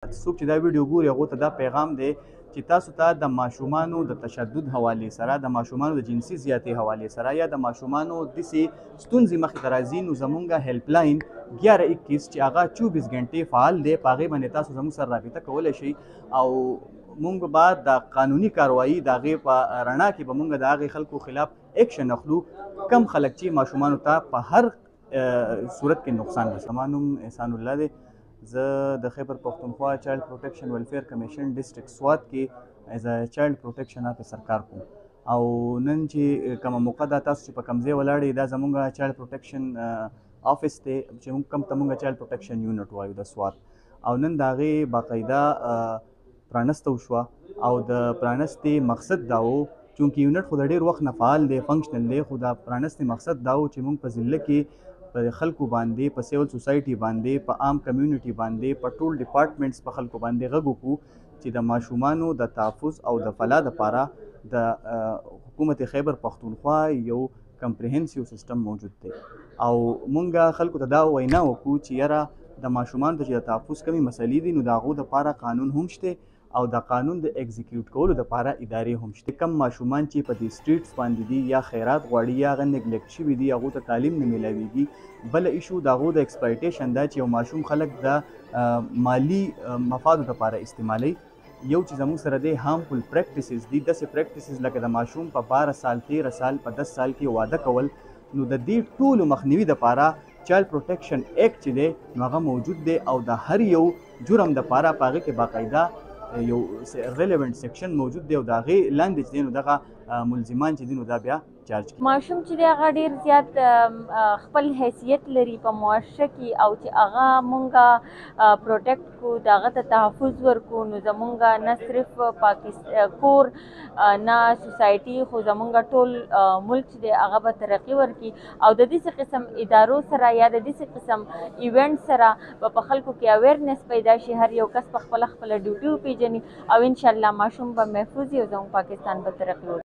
څوک چې دا ویډیو ګوري هغو ته دا پیغام دی چې تاسو ته د ماشومانو د تشدد حوالې سره، د ماشومانو د جنسي زیاتې حوالې سره یا د ماشومانو داسې ستونزې مخې ته راځي، نو زمونږ هیلپ لاین 1121 چې هغه 24 غنټې فعال دی، په هغې باندې تاسو زموږ سره رابطه کولی شئ او مونږ به د قانوني کاروایي د هغې په رڼا کې به مونږ د هغې خلکو خلاف ایکشن اخلو کم خلک چې ماشومانو ته په هر صورت کې نقصان رسوي. زما نوم احسان الله دی. زه د خیبر پښتونخوا چایلډ پروټیکشن ویلفیر کمیشن ډسټرکټ سوات کې ایز ا چایلډ پروټیکشن افیسر کار کوم او نن چې کومه موقع ده تاسو چې په کوم ځای ولاړئ دا زموږ چایلډ پروټیکشن آفس دی چې موږ کوم ته موږ چایلډ پروټیکشن یونټ وایو د سوات او نن د هغې باقاعده پرانسته وشوه او د پرانستې مقصد دا و چونکې یونټ خو د ډېر وخت نه فعال دی فنکشنل دی خو د پرانستې مقصد دا و چې موږ په ضلع کې په خلکو باندې په سیول سوسایټي باندې په عام کمیونټي باندې په ټول ډپارټمنټس په خلکو باندې غږ وکړو چې د ماشومانو د تحفظ او د فلاح دپاره د حکومت خیبر پښتونخوا یو کمپریهنسیو سیستم موجود دی او مونږ خلکو ته دا وینا وکړو چې یاره د ماشومانو ته چې د تحفظ کمې مسلې دي نو د هغو دپاره قانون هم شته او د قانون د ایگزیکیوټ کولو دپاره ادارې هم شته. کم ماشومان چې په دې سټریټس باندې دي یا خیرات غواړي یا هغه نیګلیکټ شوي دي هغو ته تعلیم نه میلاویږي. بله ایشو د هغو د ایکسپلایټیشن دا چې یو ماشوم خلک د مالی مفادو دپاره استعمالوي. یو چې زموږ سره دی هارمفul پریکټیسز دي داسې پریکټیسز لکه د ماشوم په 12 سال 13 سال په 10 سال کې واده کول نو د دې ټولو مخنیوي دپاره چایلډ پروټیکشن ایکټ چې دی نو هغه موجود دی او د هر یو جرم دپاره په هغې کې باقاعده یو ریلیونټ سیکشن موجود دی او د هغې لاندې چې دی نو دغه ملزمان چې دي نو دا بیا چارج کیږي. ماشوم چې دی هغه ډېر زیات خپل حیثیت لري په معاشره کې او چې هغه مونږ پروټیکټ کړو د هغه ته تحفظ ورکړو نو زمونږ نه صرف کور نه سوسایټي خو زمونږ ټول ملک چې دی هغه به ترقي ورکړي او د داسې قسم ادارو سره یا د داسې قسم ایونټ سره به په خلکو کې اویرنس پیدا شي هر یو کس په خپله ډیوټي وپېژني او انشاءالله ماشوم به محفوظ وي او زموږ پاکستان به ترقي وکړي.